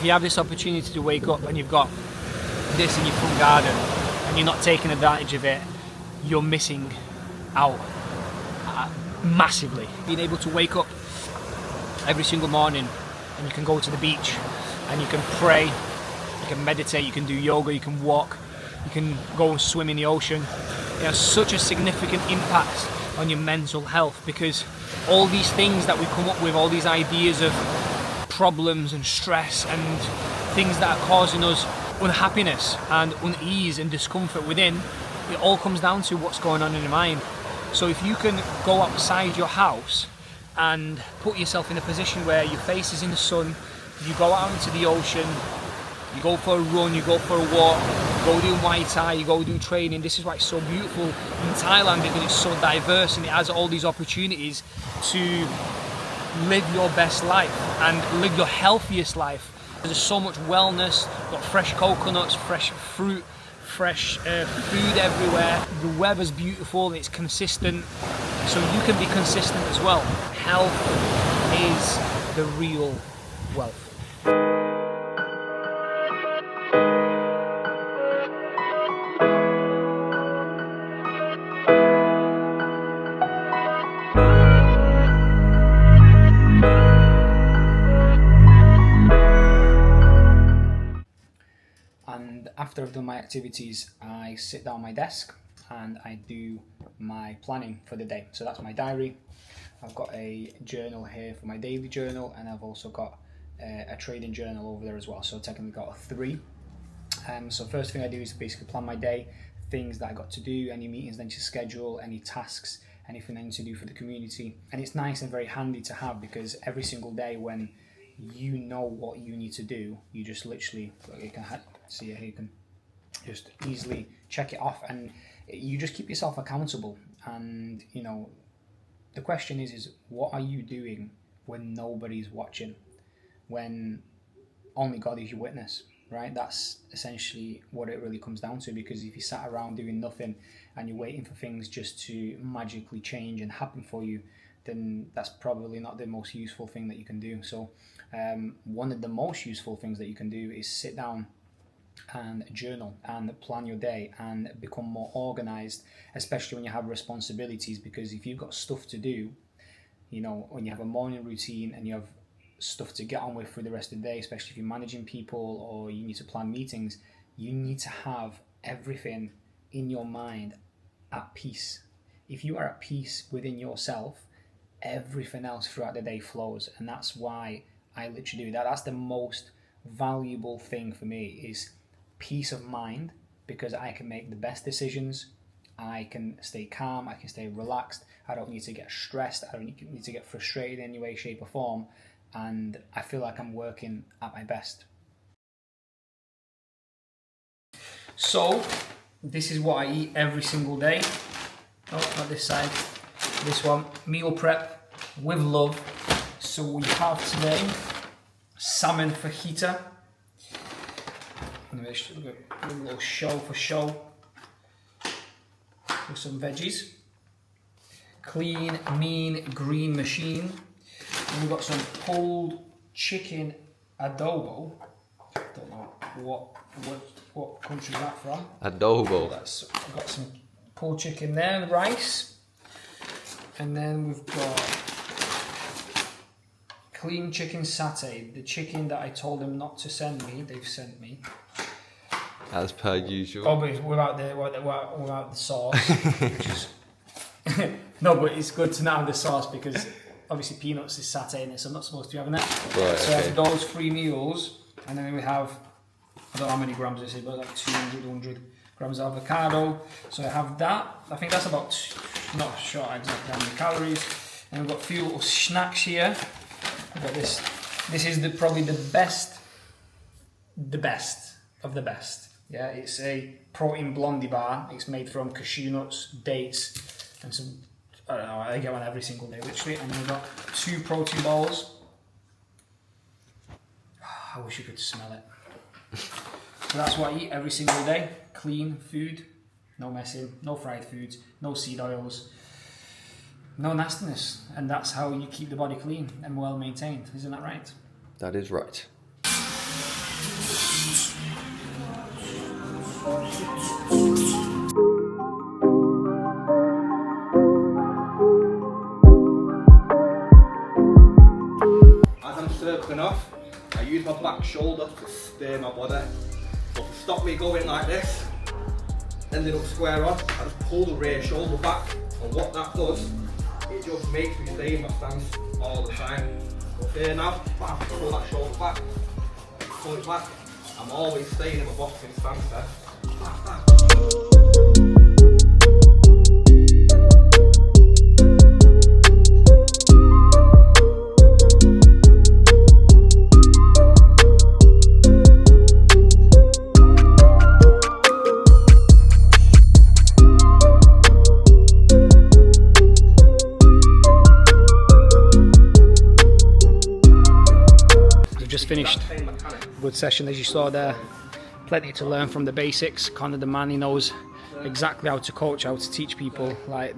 you have this opportunity to wake up and you've got this in your front garden and you're not taking advantage of it, you're missing out massively. Being able to wake up every single morning and you can go to the beach and you can pray, you can meditate, you can do yoga, you can walk, you can go and swim in the ocean. It has such a significant impact on your mental health, because all these things that we come up with, all these ideas of problems and stress and things that are causing us unhappiness and unease and discomfort within, it all comes down to what's going on in your mind. So if you can go outside your house and put yourself in a position where your face is in the sun, you go out into the ocean, you go for a run, you go for a walk, you go do Muay Thai, you go do training. This is why it's so beautiful in Thailand, because it's so diverse and it has all these opportunities to live your best life and live your healthiest life. There's so much wellness, got fresh coconuts, fresh fruit, fresh food everywhere. The weather's beautiful, it's consistent, so you can be consistent as well. Health is the real wealth. And after I've done my activities, I sit down at my desk and I do my planning for the day. So that's my diary. I've got a journal here for my daily journal, and I've also got a trading journal over there as well. So technically got 3. So first thing I do is basically plan my day, things that I got to do, any meetings I need to schedule, any tasks, anything I need to do for the community. And it's nice and very handy to have, because every single day when you know what you need to do, you just literally, you can see it here, you can just easily check it off, and you just keep yourself accountable. And you know, the question is what are you doing when nobody's watching, when only God is your witness, right? That's essentially what it really comes down to, because if you sat around doing nothing and you're waiting for things just to magically change and happen for you, then that's probably not the most useful thing that you can do. So one of the most useful things that you can do is sit down and journal and plan your day and become more organized, especially when you have responsibilities. Because if you've got stuff to do, you know, when you have a morning routine and you have stuff to get on with for the rest of the day, especially if you're managing people or you need to plan meetings, you need to have everything in your mind at peace. If you are at peace within yourself, everything else throughout the day flows. And that's why I literally do that. That's the most valuable thing for me, is peace of mind, because I can make the best decisions, I can stay calm, I can stay relaxed, I don't need to get stressed, I don't need to get frustrated in any way, shape or form, and I feel like I'm working at my best. So this is what I eat every single day. Oh, not this side, this one. Meal prep with love. So we have today salmon fajita. A little show for show with some veggies. Clean, mean, green machine. And we've got some pulled chicken adobo. Don't know what country is that from. Adobo. We've got some pulled chicken there and rice. And then we've got clean chicken satay. The chicken that I told them not to send me, they've sent me. As per usual. Oh, but without the sauce. Which is no, but it's good to not have the sauce, because obviously peanuts is satay in it, so I'm not supposed to be having that. Right, so okay. I have those 3 meals, and then we have, I don't know how many grams this is, but like 200 grams of avocado. So I have that. I think that's about, not sure exactly how many calories. And we've got a few little snacks here. We've got this. This is probably the best of the best. Yeah, it's a protein blondie bar. It's made from cashew nuts, dates, and some, I don't know, I get one every single day, literally. And then we've got 2 protein balls. I wish you could smell it. So that's what I eat every single day. Clean food, no messing, no fried foods, no seed oils, no nastiness. And that's how you keep the body clean and well maintained. Isn't that right? That is right. use my back shoulder to steer my body. So to stop me going like this, ending up square on, I just pull the rear shoulder back, and what that does, it just makes me stay in my stance all the time. So here now, bam, pull that shoulder back, pull it back. I'm always staying in my boxing stance there. Bam, bam. Just finished a good session, as you saw there. Plenty to learn from the basics. Conor, the man, he knows exactly how to coach, how to teach people. Like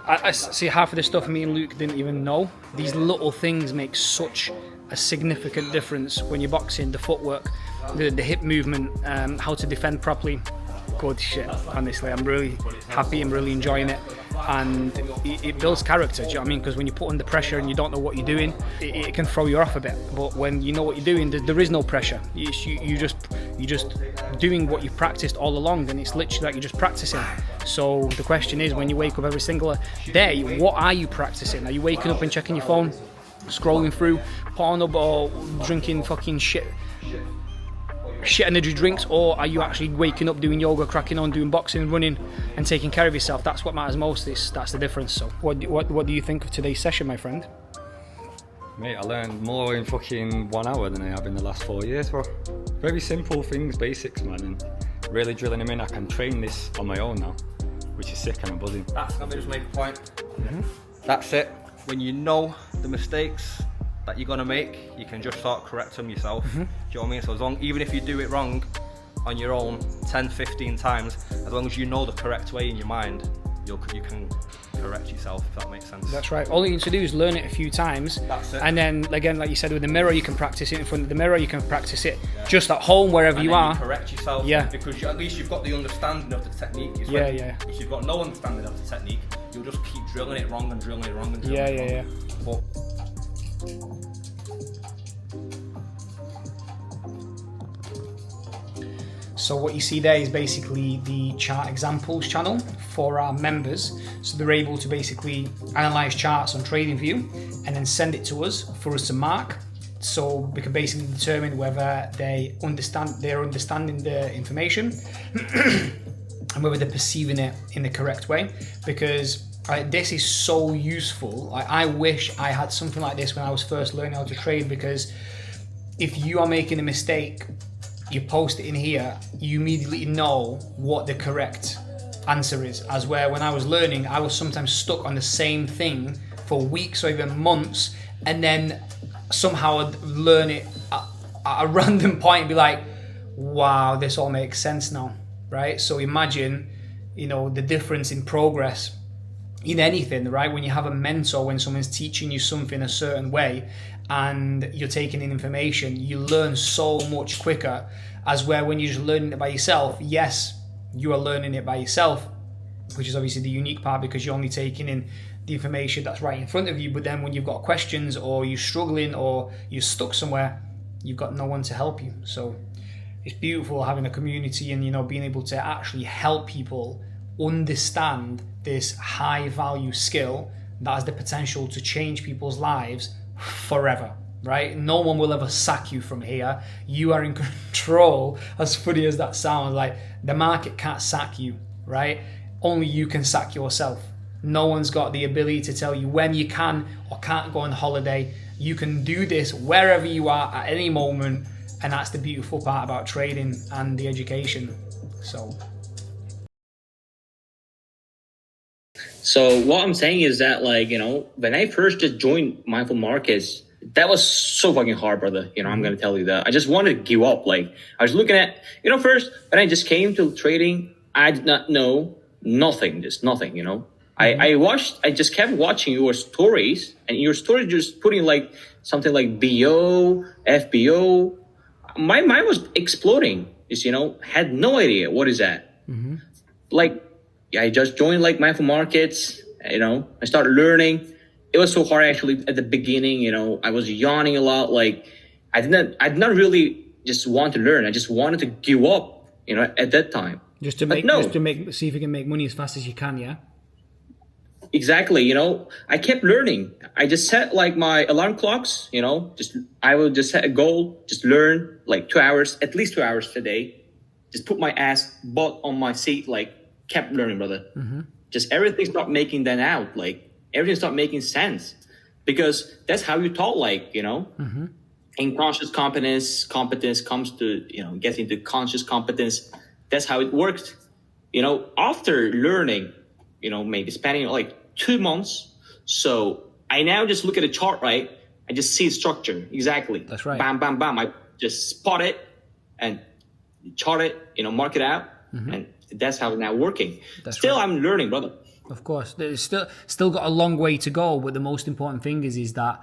I see half of the stuff me and Luke didn't even know. These little things make such a significant difference when you're boxing. The footwork, the hip movement, how to defend properly. Good shit, honestly. I'm really happy, I'm really enjoying it. And it builds character, do you know what I mean? Because when you put under pressure and you don't know what you're doing, it can throw you off a bit. But when you know what you're doing, there is no pressure. You're just doing what you've practiced all along, and it's literally like you're just practicing. So the question is, when you wake up every single day, what are you practicing? Are you waking up and checking your phone, scrolling through Pornhub, or drinking fucking shit energy drinks, or are you actually waking up, doing yoga, cracking on, doing boxing, running, and taking care of yourself? That's what matters most. That's the difference. So what do you think of today's session, my friend? Mate, I learned more in fucking 1 hour than I have in the last 4 years, bro. Very simple things, basics, man, and really drilling them in. I can train this on my own now, which is sick, and I'm buzzing. Let me just make a point. That's it. When you know the mistakes that you're gonna make, you can just start correct them yourself. Do you know what I mean? So even if you do it wrong on your own 10, 15 times, as long as you know the correct way in your mind, you can correct yourself, if that makes sense. That's right. All you need to do is learn it a few times. That's it. And then again, like you said, with the mirror, you can practice it in front of the mirror. You can practice it just at home, wherever and you then are. You correct yourself. Yeah. Because at least you've got the understanding of the technique. If you've got no understanding of the technique, you'll just keep drilling it wrong and drilling it wrong and drilling it wrong. So what you see there is basically the chart examples channel for our members. So they're able to basically analyze charts on TradingView and then send it to us for us to mark. So we can basically determine whether they're understanding the information and whether they're perceiving it in the correct way. Because this is so useful. I wish I had something like this when I was first learning how to trade, because if you are making a mistake, you post it in here, you immediately know what the correct answer is. As where when I was learning, I was sometimes stuck on the same thing for weeks or even months, and then somehow I'd learn it at a random point and be like, wow, this all makes sense now, right? So imagine, the difference in progress in anything, right? When you have a mentor, when someone's teaching you something a certain way and you're taking in information, you learn so much quicker. As where when you're just learning it by yourself, yes, you are learning it by yourself, which is obviously the unique part, because you're only taking in the information that's right in front of you. But then when you've got questions, or you're struggling, or you're stuck somewhere, you've got no one to help you. So it's beautiful having a community and being able to actually help people understand this high value skill that has the potential to change people's lives forever, right? No one will ever sack you from here. You are in control. As funny as that sounds, like, the market can't sack you, right? Only you can sack yourself. No one's got the ability to tell you when you can or can't go on holiday. You can do this wherever you are at any moment, and that's the beautiful part about trading and the education. So what I'm saying is that, when I first just joined Mindful Markets, that was so fucking hard, brother. I'm going to tell you that. I just wanted to give up. I was looking at, first, when I just came to trading, I did not know nothing, just nothing, I just kept watching your stories, and your stories just putting something like BO, FBO. My mind was exploding, had no idea what is that. I just joined Mindful Markets, I started learning. It was so hard actually at the beginning, I was yawning a lot. I did not really just want to learn. I just wanted to give up, at that time. Just to see if you can make money as fast as you can, yeah? Exactly, I kept learning. I just set like my alarm clocks, I will just set a goal, just learn like 2 hours, at least 2 hours a day. Just put my butt on my seat, like kept learning, brother. Just everything start making that out, like everything start making sense, because that's how you taught, like, in conscious competence comes to, get into conscious competence. That's how it works. After learning, maybe spending like 2 months. So I now just look at a chart, right? I just see structure. Exactly. That's right. Bam, bam, bam. I just spot it and chart it, mark it out. And that's how it's now working. Still, right. I'm learning, brother. Of course. There's still got a long way to go. But the most important thing is that,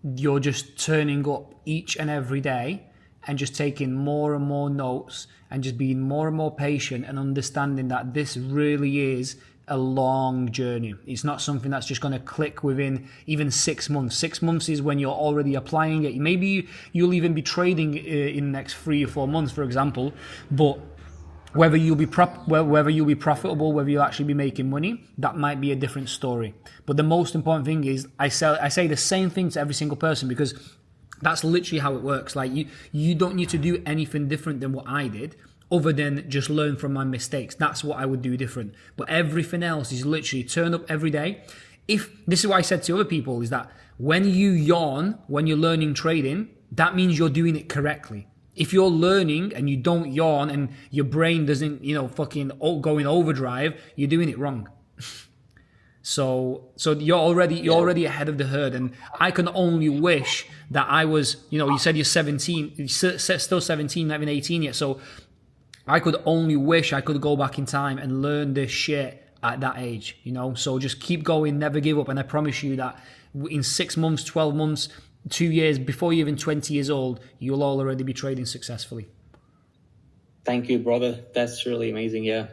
you're just turning up each and every day and just taking more and more notes and just being more and more patient and understanding that this really is a long journey. It's not something that's just going to click within even 6 months. 6 months is when you're already applying it. Maybe you'll even be trading in the next 3 or 4 months, for example. But whether you'll be profitable, whether you'll actually be making money, that might be a different story. But the most important thing is I say the same thing to every single person, because that's literally how it works. Like you don't need to do anything different than what I did, other than just learn from my mistakes. That's what I would do different. But everything else is literally turn up every day. If this is what I said to other people, is that when you yawn, when you're learning trading, that means you're doing it correctly. If you're learning and you don't yawn and your brain doesn't, fucking go in overdrive, you're doing it wrong. So you're already ahead of the herd, and I can only wish that I was, you said you're 17, you're still 17, not even 18 yet. So I could only wish I could go back in time and learn this shit at that age, So just keep going, never give up, and I promise you that in 6 months, 12 months, 2 years, before you're even 20 years old, you'll already be trading successfully. Thank you, brother. That's really amazing. Yeah.